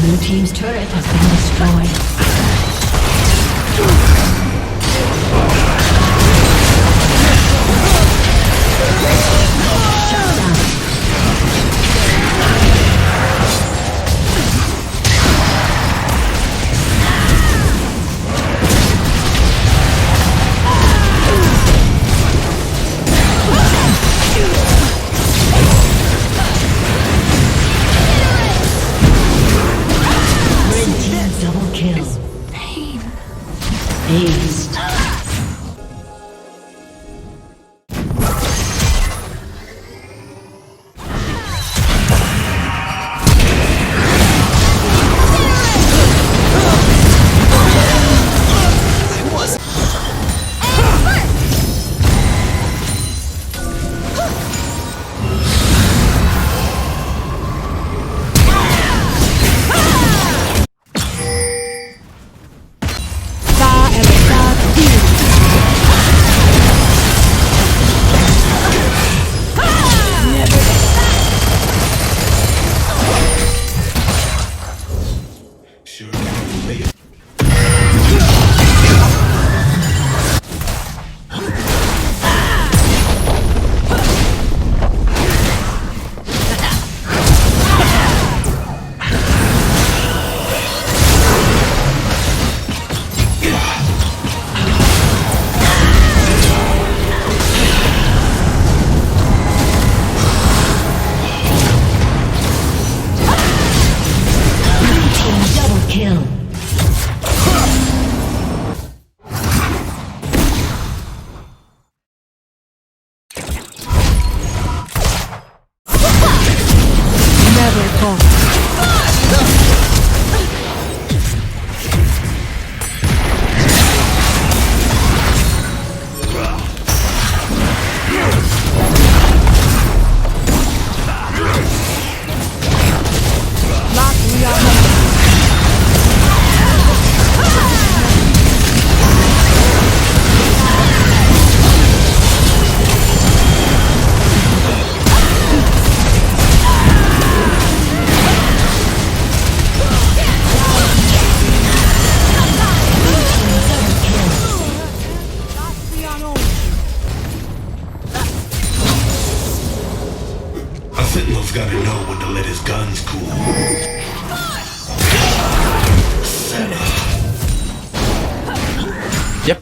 Blue team's turret has been destroyed. Aced. Gotta know when to let his guns cool. Yep.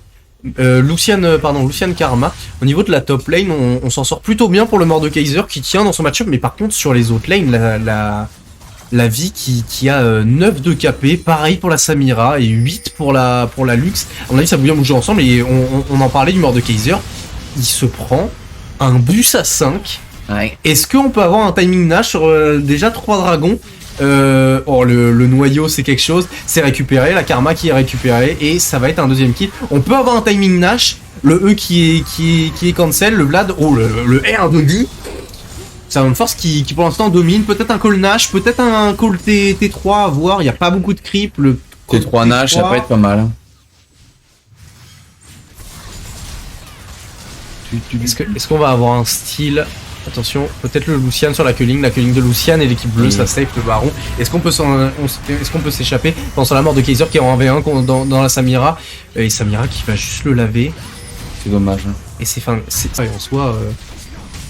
Lucian Karma. Au niveau de la top lane, on s'en sort plutôt bien pour le Mordekaiser qui tient dans son match-up, mais par contre sur les autres lanes, la vie qui a 9 de KP, pareil pour la Samira et 8 pour la Lux. À mon avis ça va bien bouger ensemble et on en parlait du Mordekaiser. Il se prend un bus à 5. Ouais. Est-ce qu'on peut avoir un timing Nash sur déjà 3 dragons? Le noyau c'est quelque chose, c'est récupéré, la Karma qui est récupérée et ça va être un deuxième kill. On peut avoir un timing Nash, le E qui est cancel, le Vlad, le R de Guy. C'est une force qui pour l'instant domine, peut-être un call Nash, peut-être un call T3 à voir, il n'y a pas beaucoup de creep. Le T3 Nash, ça peut être pas mal. Est-ce qu'on va avoir un style? Attention, peut-être le Lucian sur la culling de Lucian et l'équipe bleue, ça safe le baron. Est-ce qu'on peut s'échapper pendant la mort de Kaiser qui est en 1v1 dans la Samira et Samira qui va juste le laver. C'est dommage. Et c'est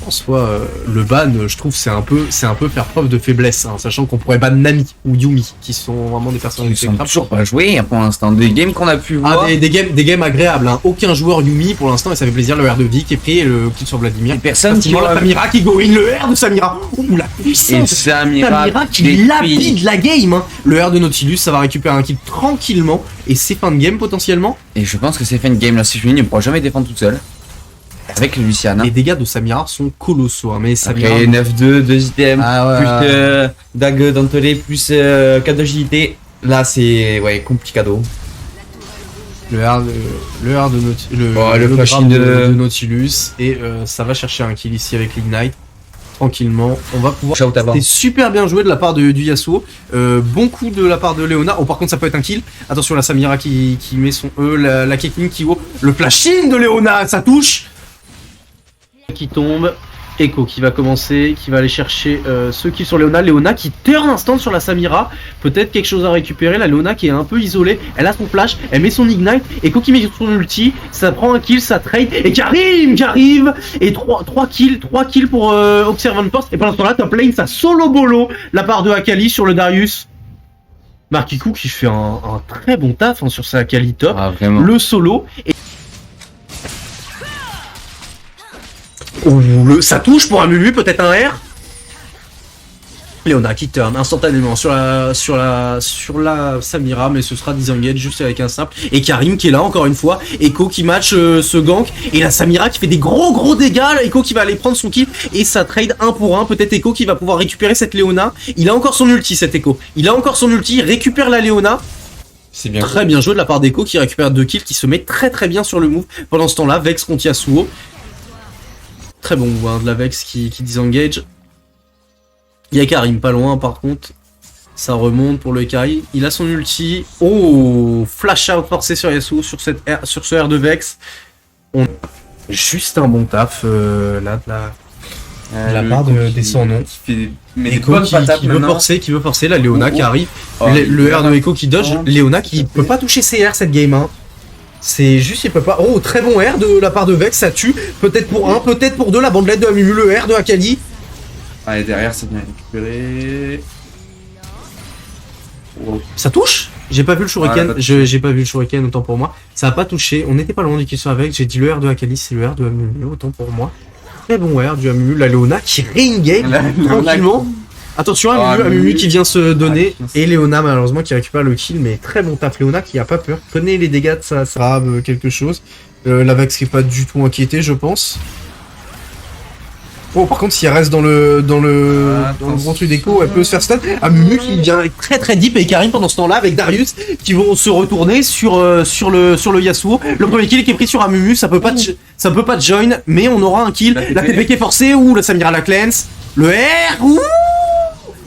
en soi, le ban, je trouve, c'est un peu faire preuve de faiblesse, hein, sachant qu'on pourrait ban Nami ou Yumi, qui sont vraiment des personnes qui sont toujours pas joués pour l'instant. Des games qu'on a pu voir. Des games agréables. Hein. Aucun joueur Yumi pour l'instant, et ça fait plaisir. Le R de Vic est pris et le kill sur Vladimir. Personne qui la Samira qui go in, le R de Samira. Ouh, la puissance. Et Samira qui lapide la game. Hein. Le R de Nautilus, ça va récupérer un kill tranquillement et c'est fin de game potentiellement. Et je pense que c'est fin de game. Là, si je ne pourra jamais défendre toute seule. Avec Lucian. Les dégâts de Samira sont colossaux, hein, mais Samira... Après 9-2, 2 items, plus dague dentelée, plus 4 d'agilité. Là, c'est complicado. Le flashing de Nautilus. Et ça va chercher un kill ici avec l'Ignite. Tranquillement, on va pouvoir... C'était super bien joué de la part du Yasuo. Bon coup de la part de Leona. Oh, par contre, ça peut être un kill. Attention, la Samira qui met son E, la Keking qui haut. Le flashing de Leona, ça touche. Qui tombe Echo qui va commencer, qui va aller chercher ce kill sur Leona. Leona qui turn instant sur la Samira. Peut-être quelque chose à récupérer. La Leona qui est un peu isolée. Elle a son flash, elle met son ignite. Echo qui met son ulti. Ça prend un kill, ça trade. Et Karim qui arrive. Et 3 kills pour Observant Force. Et pendant ce temps-là, top lane, ça solo bolo la part de Akali sur le Darius. Markiku qui fait un très bon taf sur sa Akali top. Ah, vraiment. Le solo. Ça touche pour un Mumu, peut-être un R. Leona qui turn instantanément sur la Samira, mais ce sera disengage juste avec un simple. Et Karim qui est là encore une fois. Echo qui match ce gank. Et la Samira qui fait des gros dégâts. Echo qui va aller prendre son kill. Et ça trade 1 pour 1. Peut-être Echo qui va pouvoir récupérer cette Leona. Il a encore son ulti, cet Echo. Il a encore son ulti. Il récupère la Leona. C'est bien. Très bien joué de la part d'Echo qui récupère 2 kills. Qui se met très bien sur le move. Pendant ce temps-là, Vex contre Yasuo. Très bon move de la Vex qui disengage. Il y a Karim pas loin par contre. Ça remonte pour le Karim. Il a son ulti. Oh, flash out forcé sur Yasuo sur ce R de Vex. Juste un bon taf là de la part des sans noms. Echo qui veut forcer la Leona qui arrive. Le R de Echo qui dodge. Leona qui peut pas toucher ses R cette game. Hein. C'est juste, il peut pas. Oh, très bon R de la part de Vex, ça tue. Peut-être pour 1, peut-être pour 2. La bandelette de Amumu, le R de Akali. Allez, derrière, c'est bien récupéré. Oh. Ça touche? J'ai pas vu le shuriken. J'ai pas vu le shuriken, autant pour moi. Ça a pas touché. On n'était pas loin du kill sur avec. J'ai dit le R de Akali, c'est le R de Amumu, autant pour moi. Très bon R du Amumu. La Leona qui ring-game tranquillement. Attention, Amumu qui vient se donner. Et Leona, malheureusement, qui récupère le kill. Mais très bon taf. Leona qui a pas peur. Connaît les dégâts de sa grave quelque chose. La Vex qui est pas du tout inquiétée, je pense. Oh, par contre, si elle reste dans le gros truc d'Echo, elle peut se faire stun. Amumu qui vient très deep et Karim pendant ce temps-là avec Darius qui vont se retourner sur le Yasuo. Le premier kill qui est pris sur Amumu, ça peut pas join, mais on aura un kill. La TP qui est forcée ou la Samira la cleanse. Le R. Ouh.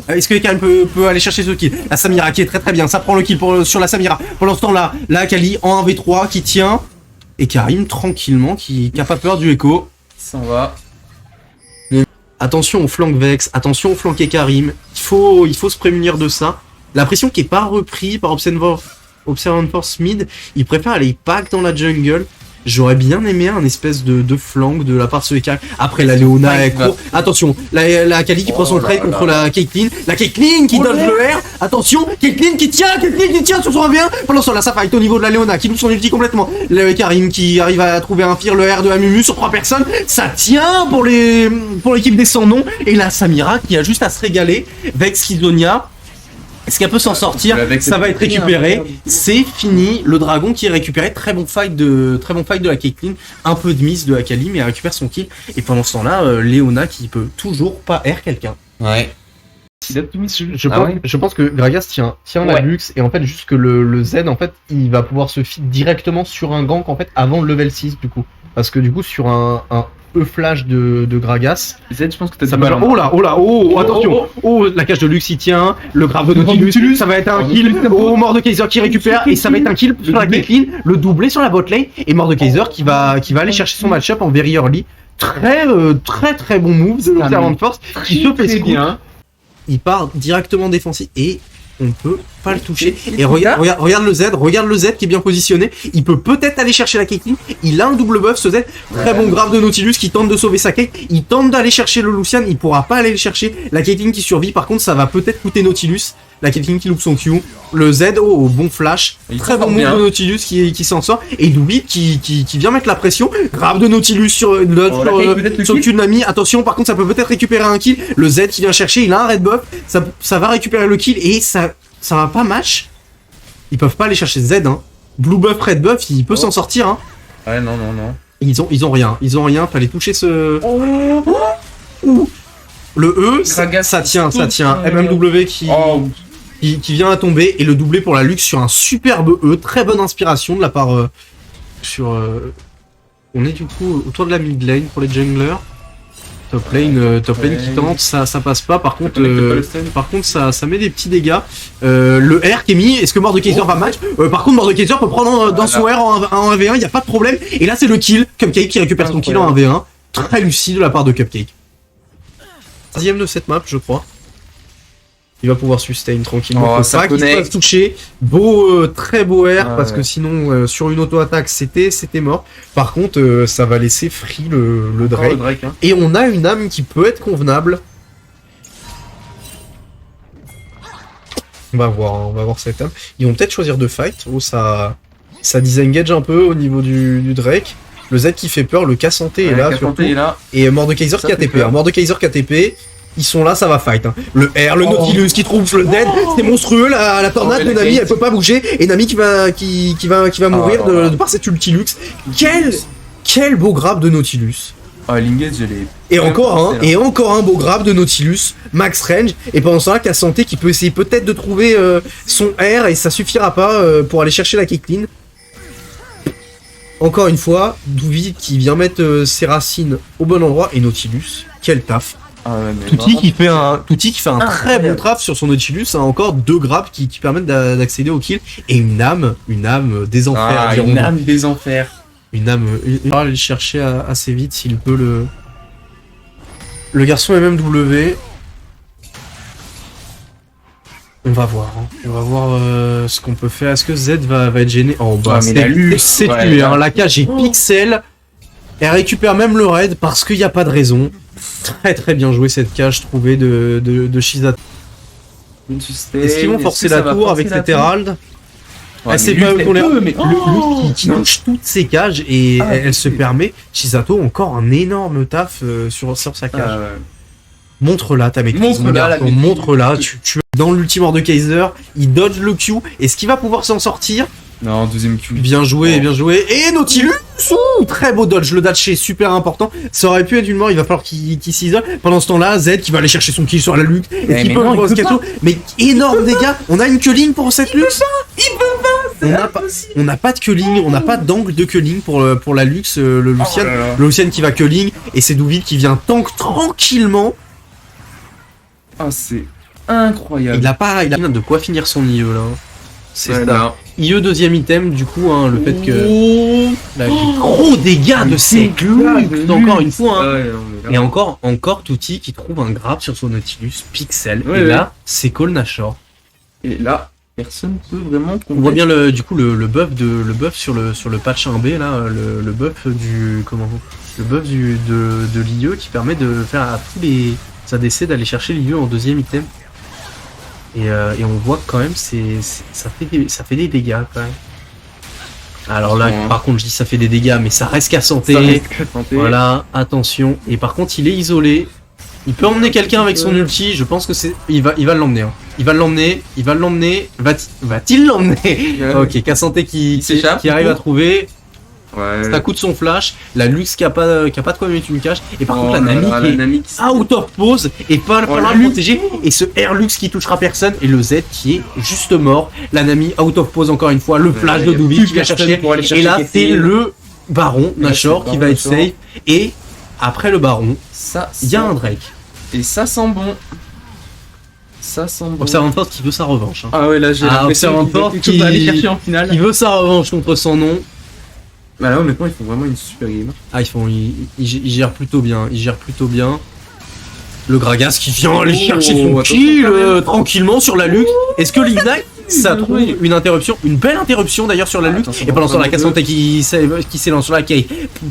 Est-ce que Karim peut aller chercher ce kill? La Samira qui est très bien, ça prend le kill sur la Samira. Pendant ce temps-là, la Akali en 1v3 qui tient. Et Karim tranquillement qui a pas peur du Echo. Ça va. Attention au flank Vex, attention au flank Karim. Il faut se prémunir de ça. La pression qui est pas reprise par Observant Force mid, il préfère aller pack dans la jungle. J'aurais bien aimé un espèce de flank de la part de ce Karim. Après la Leona est court. Attention, la Akali qui prend son trade contre la Caitlyn. La Caitlyn qui donne le R. Attention, Caitlyn qui tient sur son 1v1. Pendant ce temps là, ça fight au niveau de la Leona qui loupe son ulti complètement. Le Karim qui arrive à trouver un fear, le R de Amumu sur 3 personnes. Ça tient pour l'équipe des sans noms. Et la Samira qui a juste à se régaler. Vex Kizonia. Est-ce qu'elle peut s'en sortir? Ça va être récupéré. C'est fini. Le dragon qui est récupéré. Très bon fight de la Caitlyn. Un peu de miss de Akali, mais elle récupère son kill. Et pendant ce temps-là, Leona qui peut toujours pas R quelqu'un. Ouais. Je pense que Gragas tient la luxe et en fait juste que le Z en fait il va pouvoir se fit directement sur un gank en fait avant le level 6 du coup. Parce que du coup sur un E-flash de Gragas. Z, je pense que t'as ça va. Attention. La cage de Lux il tient. Le grave de Nautilus. Ça va être un kill. Mort de Kaiser qui récupère. Et ça va être un kill sur la Caitlyn. Le doublé sur la bot lane. Et Mort de Kaiser qui va aller chercher son match-up en very early. Très bon move de l'Observant Force. Qui se fait bien. Il part directement défensif. Et on peut pas le toucher. Et regarde le Z qui est bien positionné. Il peut peut-être aller chercher la Caitlyn. Il a un double buff ce Z. Très bon grave de Nautilus qui tente de sauver sa Caitlyn. Il tente d'aller chercher le Lucian. Il pourra pas aller le chercher. La Caitlyn qui survit. Par contre, ça va peut-être coûter Nautilus. La Caitlyn qui loupe son Q. Le Z, bon flash. Très bon move de Nautilus qui s'en sort. Et Doubi qui vient mettre la pression. Grave de Nautilus sur le Q de Nami. Attention, par contre, ça peut peut-être récupérer un kill. Le Z qui vient chercher. Il a un red buff. Ça va récupérer le kill. Et ça va pas match. Ils peuvent pas aller chercher Z. Hein. Blue buff, red buff, il peut s'en sortir. Hein. Ouais, non. Ils ont rien. Fallait toucher ce. Le E, ça tient. MMW qui vient à tomber et le doublé pour la Lux sur un superbe E. Très bonne inspiration de la part on est du coup autour de la mid lane pour les junglers. Top lane qui tente, ça passe pas. Par contre, ça met des petits dégâts. Le R qui est mis, est-ce que Mort de Kaiser va match? Par contre, Mort de Kaiser peut prendre dans son R en 1v1, il y a pas de problème. Et là, c'est le kill. Cupcake qui récupère son kill en 1v1. Très lucide de la part de Cupcake. 3ème de cette map, je crois. Il va pouvoir sustain tranquillement. Oh, Faut ça pas qu'il se connecte. fasse toucher. Beau, très beau air, Ah, parce ouais. que sinon, sur une auto-attaque, c'était mort. Par contre, ça va laisser free le Drake. Drake, hein. Et on a une âme qui peut être convenable. On va voir cette âme. Ils vont peut-être choisir de fight. Oh, ça disengage un peu au niveau du Drake. Le Z qui fait peur, le K-Santé est là, surtout. est là. Et Mordekaiser Ça qui a fait TP. peur. Mordekaiser qui a TP. Ils sont là, ça va fight. Hein. Le R, le Nautilus qui trouve le dead, c'est monstrueux. La tornade de Oh, Nami, Kate. elle peut pas bouger. Et Nami qui va mourir là là. de par cet Ultilux. Quel beau grab de Nautilus. Ah, l'Ingate, je l'ai. Et encore c'est là. et encore un beau grab de Nautilus, max range, et pendant ce temps-là, K-Santé qui peut essayer peut-être de trouver son R, et ça suffira pas pour aller chercher la Caitlyn. Encore une fois, Douvi qui vient mettre ses racines au bon endroit, et Nautilus, quel taf. Ah ouais, mais Touti vraiment. qui fait un très bon Incroyable. traf sur son Nautilus, a encore 2 grabs qui permettent d'accéder au kill, et une âme des enfers, Ah, dirons-nous. une âme des enfers. Il va aller le chercher assez vite s'il peut le garçon MMW. On va voir. Hein. On va voir ce qu'on peut faire. Est-ce que Z va être gêné? Oh bah Ah, mais la luxe, c'est ouais, tué. là. Hein. La cage est pixel. Elle récupère même le raid parce qu'il n'y a pas de raison. Très très bien joué cette cage trouvée de Shizato. Est-ce qu'ils vont forcer la tour avec cette Herald? C'est pas eux qu'on les... mais Lui qui touche toutes ses cages et elle se permet. Chisato encore un énorme taf sur sa cage. Montre-la ta maîtrise. Montre-la, mon la garçon, maîtrise. montre-la. Tu dans l'ultime de Kaiser, il dodge le Q. Est-ce qu'il va pouvoir s'en sortir? Non, deuxième Q. Bien joué, Oh. bien joué. Et Nautilus, très beau dodge. Le dodge est super important. Ça aurait pu être une mort. Il va falloir qu'il s'isole. Pendant ce temps-là, Z qui va aller chercher son kill sur la Lux. Est-ce Mais qu'il peut non, prendre il peut Skato? Mais énorme dégâts. On a une culling pour cette Lux. On n'a pas de culling. On n'a pas d'angle de culling pour la Lux, le Lucian. Oh là là. Le Lucian qui va culling. Et c'est Douville qui vient tank tranquillement. Ah, c'est incroyable. Il a de quoi finir son IE là. C'est Ouais, ça. non. IE deuxième item, du coup, hein, le fait que. Oh. Les gros dégâts de cette Lux, encore une fois. Hein. Ah ouais, non, mais là- Et encore Touti qui trouve un grab sur son Nautilus, pixel. Ouais, et ouais. là, c'est Call Nashor. Et là, personne peut vraiment. On voit bien le buff sur le patch 1B là, le buff du le buff de l'IE qui permet de faire à tous les ADC d'aller chercher l'IE en deuxième item. Et on voit que quand même ça fait des dégâts quand même. Alors là, Ouais. par contre, je dis ça fait des dégâts, mais ça reste qu'à santé. Ça risque de tenter. Voilà, attention. Et par contre, il est isolé. Il peut emmener quelqu'un avec son ulti. Je pense que il va l'emmener. Hein. Il va l'emmener. Va-t-il l'emmener? Ouais. Ok, K-Santé qui s'échappe, arrive du à coup. trouver. Ouais. C'est à coup de son flash. La Lux qui a pas de quoi mettre une cache. Et par contre, la Oh là Nami là, qui la est Nami qui- out of pause et pas Oh, le la protéger. Et ce Air Lux qui touchera personne. Et le Z qui est juste mort. La Nami out of pause encore une fois. Le flash de y a Doubi plus qui va personne chercher. pour aller Et chercher là, Katie. c'est le Baron Là, Nashor c'est qui le va être Baron safe. Et après le Baron, Ça, il y a sent- un Drake. Et ça sent bon. Ça sent bon. Observant Force qui veut sa revanche. Hein. Ah ouais, là j'ai Ah, l'impression Observant qu'ils ont Force quelque chose à aller qui- chercher en finale. Il veut sa revanche contre son nom. Bah là honnêtement ils font vraiment une super game. Ah, ils gèrent plutôt bien. Ils gèrent plutôt bien. Le Gragas qui vient aller chercher son attention kill quand même. tranquillement sur la Lux. Est-ce que l'Ignite, ça bien trouve joué. une interruption, une belle interruption d'ailleurs sur la Lux. Attention, Et pendant ce temps, la attention, K-Santé qui s'élance sur la Kay,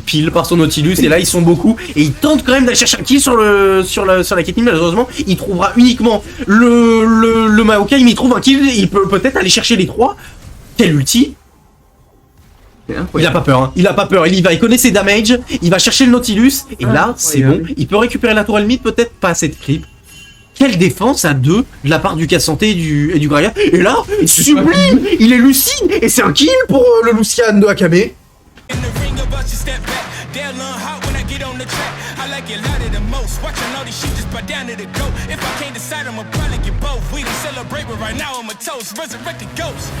pile par son Nautilus. Et là, ils sont beaucoup. Et ils tentent quand même d'aller chercher un kill sur la Caitlyn. Malheureusement, il trouvera uniquement le Maokai, mais il trouve un kill. Il peut peut-être aller chercher les 3. Quel ulti! C'est Il a incroyable. pas peur, hein. Il a pas peur, il y va, il connaît ses damages, il va chercher le Nautilus, et là, c'est bon, Incroyable. il peut récupérer la tour limite, peut-être pas cette creep. Quelle défense à 2 de la part du K-Santé et du Gragas. Et là, sublime, il est lucide, et c'est un kill pour le Lucian de Akame. In the ring about you step back. They'll learn hot when I get on the track. I like it louder than most. Watching all these shit just bow down to the goat. If I can't decide, I'ma probably get both. We didn't celebrate, but right now I'm a toast. Resurrected ghost.